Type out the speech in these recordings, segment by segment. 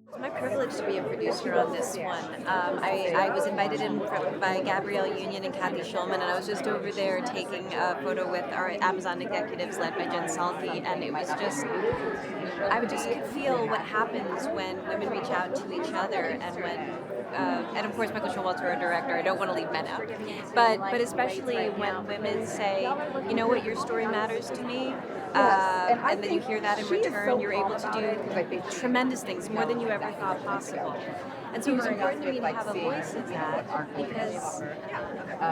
It's my privilege to be a producer on this one. I was invited in by Gabrielle Union and Kathy Schulman, and I was just over there taking a photo with our Amazon executives led by Jen Salke, and it was just, I would just could feel what happens when women reach out to each other, and and of course Michael Showalter, our director, I don't want to leave men out, but especially when women say, you know what, your story matters to me, and then you hear that in return, you're able to do tremendous things, more than you ever thought possible. And so it was important to me to have a voice in that, because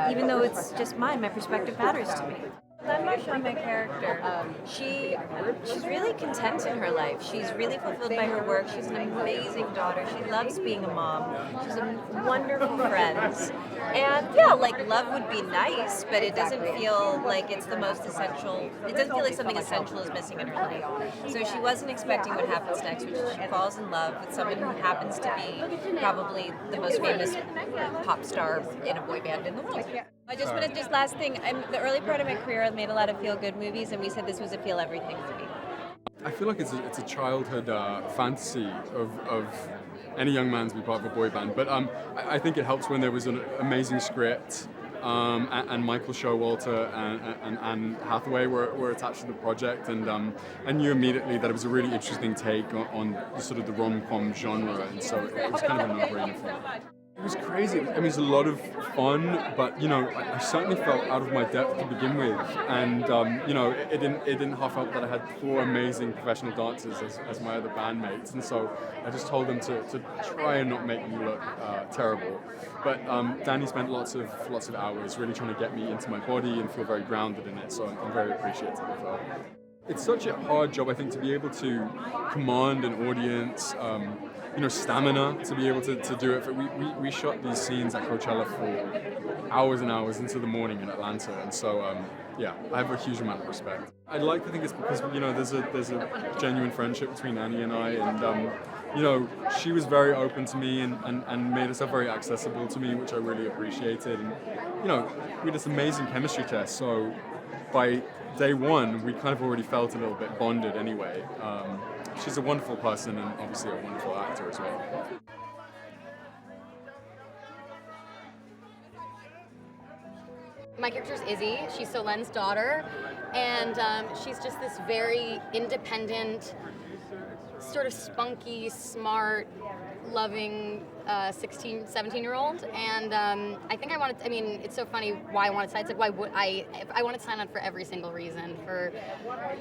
even though it's just mine, my perspective matters to me. Glenn Marchand, my character, she's really content in her life. She's really fulfilled by her work. She's an amazing daughter. She loves being a mom. She's a wonderful friends. And yeah, like love would be nice, but it doesn't feel like it's the most essential. It doesn't feel like something essential is missing in her life. So she wasn't expecting what happens next, which is she falls in love with someone who happens to be probably the most famous pop star in a boy band in the world. I just wanted, just last thing, the early part of my career I made a lot of feel-good movies, and we said this was a feel everything movie. I feel like it's a childhood fantasy of any young man to be part of a boy band, but I think it helps when there was an amazing script, and Michael Showalter and Anne Hathaway were attached to the project, and I knew immediately that it was a really interesting take on sort of the rom-com genre, and so it was kind of a no-brainer for me. It was crazy. I mean, it was a lot of fun, but you know, I certainly felt out of my depth to begin with, and you know, it didn't half help that I had 4 amazing professional dancers as my other bandmates, and so I just told them to try and not make me look terrible. But Danny spent lots of hours really trying to get me into my body and feel very grounded in it, so I'm very appreciative of that. It's such a hard job, I think, to be able to command an audience. You know, stamina to be able to do it. We shot these scenes at Coachella for hours and hours into the morning in Atlanta, and so yeah, I have a huge amount of respect. I'd like to think it's because, you know, there's a genuine friendship between Annie and I, and you know, she was very open to me and made herself very accessible to me, which I really appreciated. And you know, we had this amazing chemistry test, so by day one we kind of already felt a little bit bonded anyway. She's a wonderful person and obviously a wonderful actor as well. My character's Izzy. She's Solen's daughter, and she's just this very independent, sort of spunky, smart, loving 16, 17-year-old, and I think I mean, it's so funny why I wanted to sign. It's like, why would I wanted to sign on for every single reason. For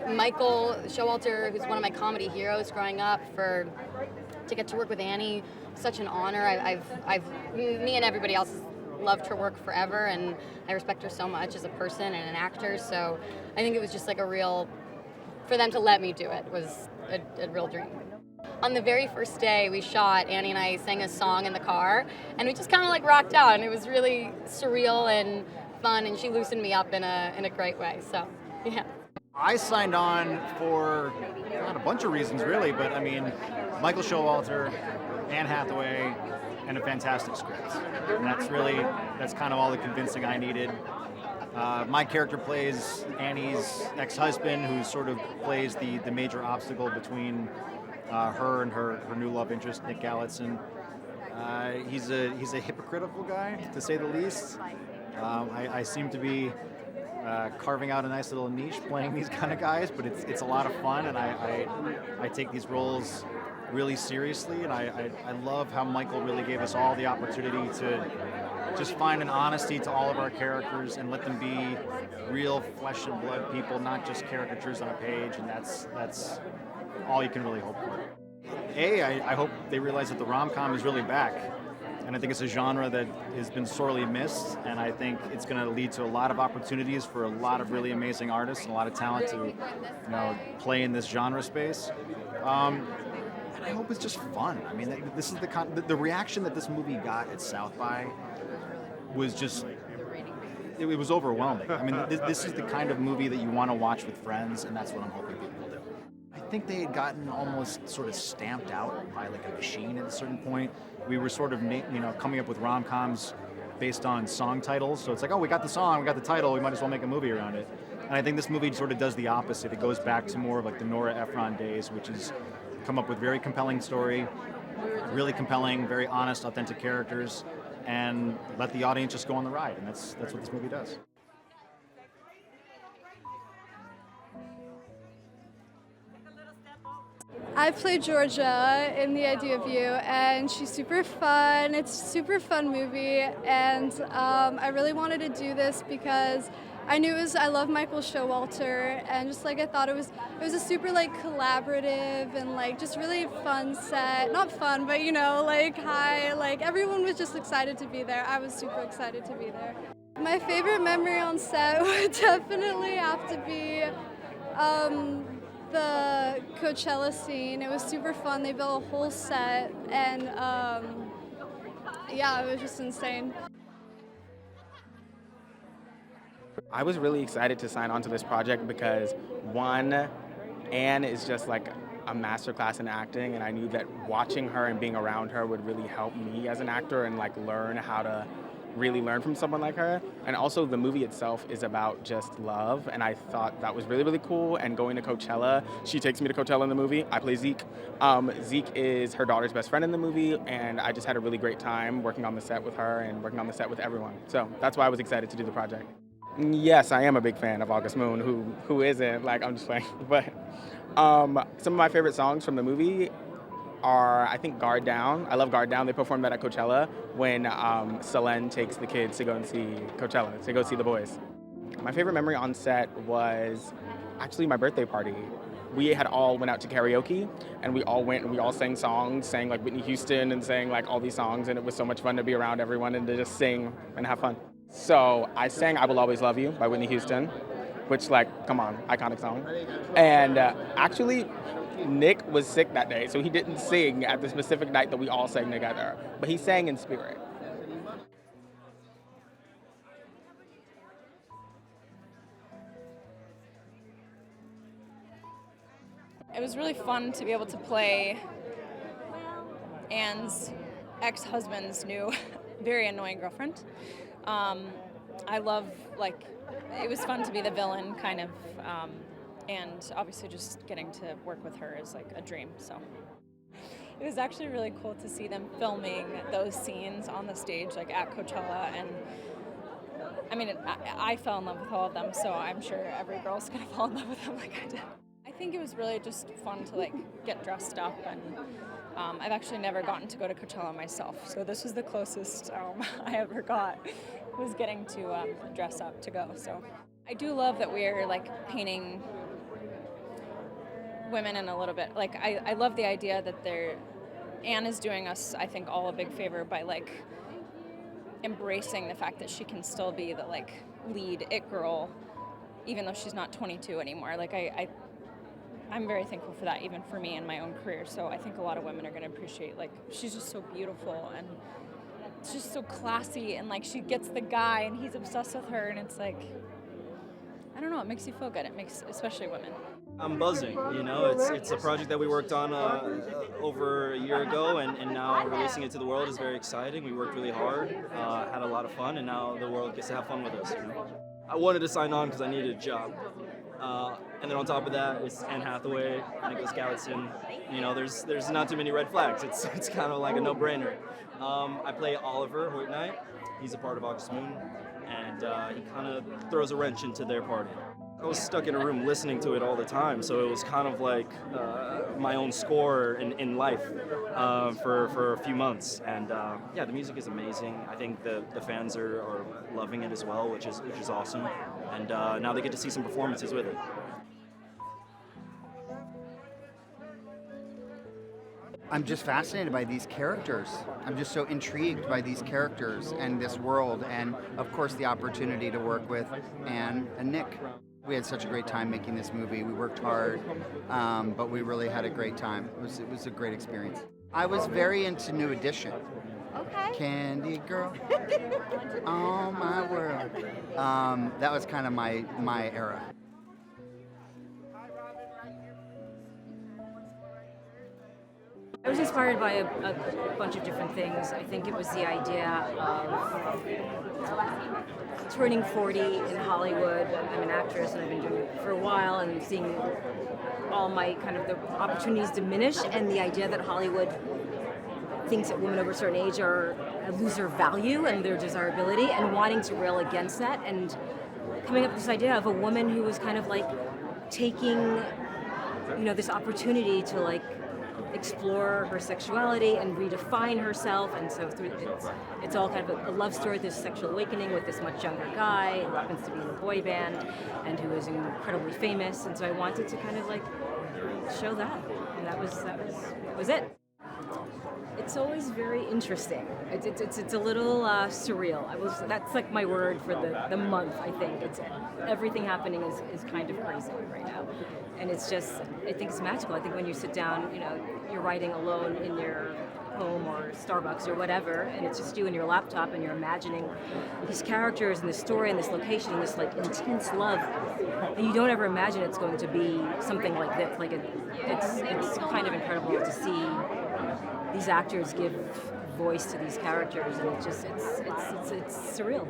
Michael Showalter, who's one of my comedy heroes growing up, to get to work with Annie, such an honor. Me and everybody else loved her work forever, and I respect her so much as a person and an actor, so I think it was just like for them to let me do it was a real dream. On the very first day we shot, Annie and I sang a song in the car, and we just kind of like rocked out, and it was really surreal and fun, and she loosened me up in a great way, so yeah. I signed on for not a bunch of reasons really, but I mean, Michael Showalter, Anne Hathaway, and a fantastic script. And that's kind of all the convincing I needed. My character plays Annie's ex-husband, who sort of plays the major obstacle between her and her new love interest, Nick Galitzine. He's a hypocritical guy, to say the least. I seem to be carving out a nice little niche playing these kind of guys, but it's a lot of fun, and I take these roles really seriously, and I love how Michael really gave us all the opportunity to just find an honesty to all of our characters and let them be real flesh and blood people, not just caricatures on a page, and that's all you can really hope for. I hope they realize that the rom-com is really back. And I think it's a genre that has been sorely missed, and I think it's going to lead to a lot of opportunities for a lot of really amazing artists and a lot of talent to, play in this genre space. And I hope it's just fun. I mean, this is the reaction that this movie got at South by was just, it was overwhelming. I mean, this is the kind of movie that you want to watch with friends, and that's what I'm hoping people will do. I think they had gotten almost sort of stamped out by like a machine at a certain point. We were sort of, coming up with rom-coms based on song titles. So it's like, oh, we got the song, we got the title, we might as well make a movie around it. And I think this movie sort of does the opposite. It goes back to more of like the Nora Ephron days, which is come up with very compelling story, really compelling, very honest, authentic characters, and let the audience just go on the ride. And that's what this movie does. I play Georgia in The Idea of You, and she's super fun. It's a super fun movie, and I really wanted to do this because I love Michael Showalter, and just like I thought it was a super like collaborative and like just really fun set. Not fun, but high. Like everyone was just excited to be there. I was super excited to be there. My favorite memory on set would definitely have to be the Coachella scene. It was super fun. They built a whole set, and it was just insane. I was really excited to sign on to this project because, one, Anne is just like a masterclass in acting, and I knew that watching her and being around her would really help me as an actor and like learn how to really learn from someone like her. And also the movie itself is about just love, and I thought that was really, really cool. And going to Coachella, she takes me to Coachella in the movie. I play Zeke. Zeke is her daughter's best friend in the movie, and I just had a really great time working on the set with her and working on the set with everyone. So that's why I was excited to do the project. Yes, I am a big fan of August Moon. Who isn't? Like, I'm just playing. But some of my favorite songs from the movie are, I think, Guard Down. I love Guard Down. They performed that at Coachella when Selene takes the kids to go and see Coachella, to go see the boys. My favorite memory on set was actually my birthday party. We had all went out to karaoke, and we all went and we all sang songs, sang like Whitney Houston and sang like all these songs, and it was so much fun to be around everyone and to just sing and have fun. So I sang I Will Always Love You by Whitney Houston, which, like, come on, iconic song. And actually, Nick was sick that day, so he didn't sing at the specific night that we all sang together, but he sang in spirit. It was really fun to be able to play Anne's ex-husband's new, very annoying girlfriend. I love, it was fun to be the villain, kind of, and obviously just getting to work with her is like a dream, so. It was actually really cool to see them filming those scenes on the stage, like at Coachella, and I mean, I fell in love with all of them, so I'm sure every girl's gonna fall in love with them like I did. I think it was really just fun to get dressed up, and I've actually never gotten to go to Coachella myself, so this was the closest I ever got, was getting to dress up to go. So I do love that we're painting women in a little bit, I love the idea that Anne is doing us, I think, all a big favor by embracing the fact that she can still be the lead it girl, even though she's not 22 anymore. I'm very thankful for that, even for me in my own career. So I think a lot of women are going to appreciate, she's just so beautiful and it's just so classy, and she gets the guy and he's obsessed with her, and it's I don't know, it makes you feel good. It makes, especially women. I'm buzzing, it's a project that we worked on over a year ago, and now releasing it to the world is very exciting. We worked really hard, had a lot of fun, and now the world gets to have fun with us. I wanted to sign on because I needed a job. And then on top of that, it's Anne Hathaway, Nicholas Galitzine. There's not too many red flags. It's kind of like a no-brainer. I play Oliver Hoyt-Knight. He's a part of August Moon, and he kind of throws a wrench into their party. I was stuck in a room listening to it all the time, so it was kind of like my own score in life for a few months. And the music is amazing. I think the fans are loving it as well, which is awesome. And now they get to see some performances with it. I'm just fascinated by these characters. I'm just so intrigued by these characters and this world, and of course the opportunity to work with Anne and Nick. We had such a great time making this movie. We worked hard, but we really had a great time. It was a great experience. I was very into New Edition. Okay. Candy Girl, oh my world. That was kind of my era. I was inspired by a bunch of different things. I think it was the idea of turning 40 in Hollywood. I'm an actress and I've been doing it for a while, and seeing all my kind of the opportunities diminish, and the idea that Hollywood thinks that women over a certain age lose their value and their desirability, and wanting to rail against that, and coming up with this idea of a woman who was kind of like taking, this opportunity to like explore her sexuality and redefine herself. And so it's all kind of a love story, this sexual awakening with this much younger guy who happens to be in a boy band and who is incredibly famous. And so I wanted to kind of like show that, and that was it. It's always very interesting. It's a little surreal. That's like my word for the month. I think everything happening is kind of crazy right now, and it's just, I think it's magical. I think when you sit down, you're writing alone in your home or Starbucks or whatever, and it's just you and your laptop, and you're imagining these characters and this story and this location and this like intense love, and you don't ever imagine it's going to be something like this. Like it's kind of incredible to see these actors give voice to these characters, and it's surreal.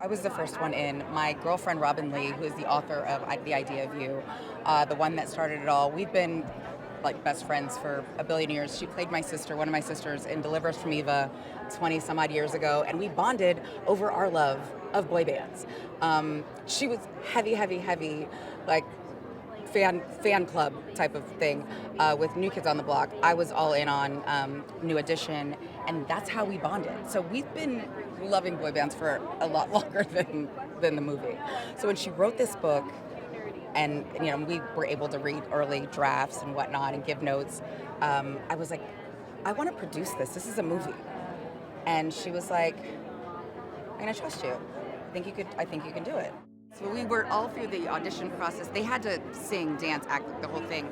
I was the first one in. My girlfriend Rubin, who is the author of The Idea of You, the one that started it all, we've been like best friends for a billion years. She played one of my sisters in Deliver Us from Eva 20 some odd years ago, and we bonded over our love of boy bands. She was heavy, like fan club type of thing with New Kids on the Block. I was all in on New Edition, and that's how we bonded. So we've been loving boy bands for a lot longer than the movie. So when she wrote this book, and we were able to read early drafts and whatnot and give notes, I was like, I want to produce this. This is a movie. And she was like, I'm gonna trust you. I think you can do it. So we were all through the audition process. They had to sing, dance, act, the whole thing.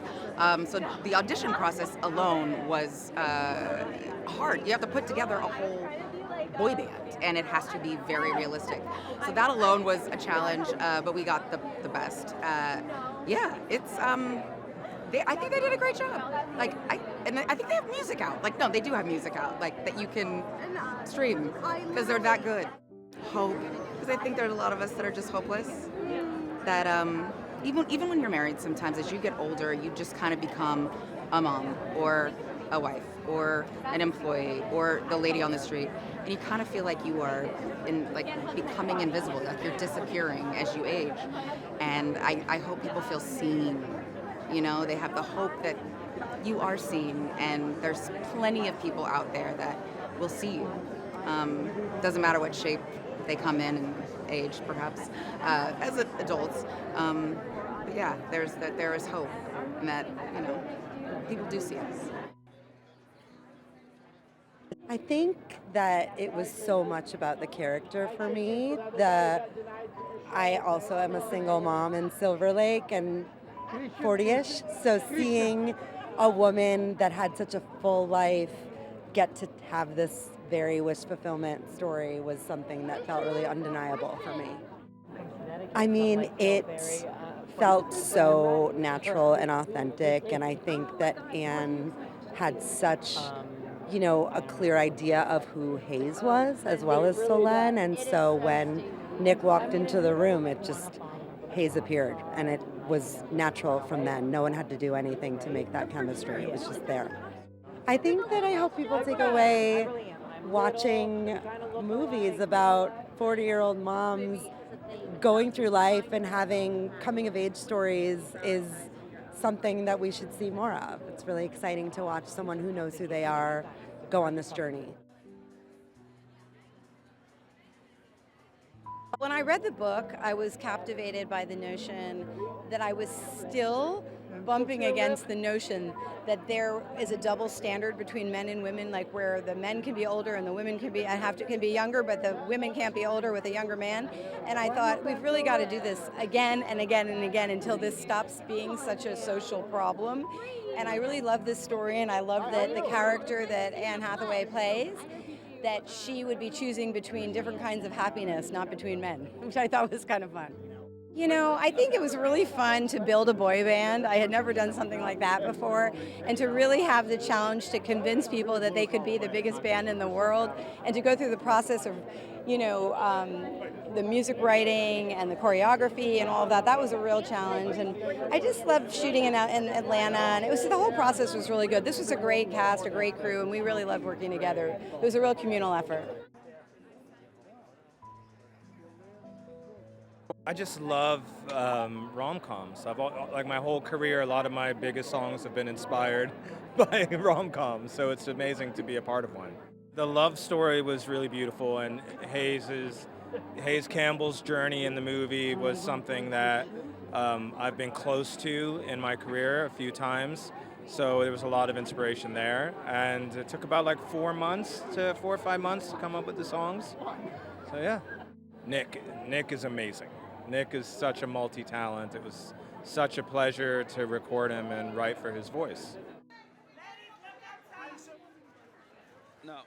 So the audition process alone was hard. You have to put together a whole boy band, and it has to be very realistic. So that alone was a challenge, but we got the best. It's I think they did a great job. I think they have music out. No, they do have music out, that you can stream, because they're that good. Hope, because I think there's a lot of us that are just hopeless. That even when you're married, sometimes as you get older, you just kind of become a mom or a wife or an employee or the lady on the street, and you kind of feel like you are becoming invisible, like you're disappearing as you age. And I hope people feel seen. They have the hope that you are seen, and there's plenty of people out there that will see you. Doesn't matter what shape they come in and age, perhaps, as adults. But yeah, there is hope, and that people do see us. I think that it was so much about the character for me. I also am a single mom in Silver Lake and 40-ish, so seeing a woman that had such a full life get to have this very wish fulfillment story was something that felt really undeniable for me. I mean, it felt so natural and authentic, and I think that Anne had such a clear idea of who Hayes was, as well as Solène, and so when Nick walked into the room, Hayes appeared, and it was natural from then. No one had to do anything to make that chemistry. It was just there. I think that I hope people take away watching movies about 40-year-old moms going through life and having coming-of-age stories is something that we should see more of. It's really exciting to watch someone who knows who they are go on this journey. When I read the book, I was captivated by the notion that I was still bumping against the notion that there is a double standard between men and women, like where the men can be older and the women can be younger, but the women can't be older with a younger man. And I thought, we've really got to do this again and again and again until this stops being such a social problem. And I really love this story, and I love that the character that Anne Hathaway plays, that she would be choosing between different kinds of happiness, not between men, which I thought was kind of fun. You know, I think it was really fun to build a boy band. I had never done something like that before, and to really have the challenge to convince people that they could be the biggest band in the world, and to go through the process of, you know, the music writing and the choreography and all of that. That was a real challenge, and I just loved shooting in Atlanta, and the whole process was really good. This was a great cast, a great crew, and we really loved working together. It was a real communal effort. I just love rom-coms. Like my whole career, a lot of my biggest songs have been inspired by rom-coms, so it's amazing to be a part of one. The love story was really beautiful, and Hayes Campbell's journey in the movie was something that I've been close to in my career a few times, so there was a lot of inspiration there, and it took about like 4 or 5 months to come up with the songs. So yeah. Nick is amazing. Nick is such a multi-talent. It was such a pleasure to record him and write for his voice. No.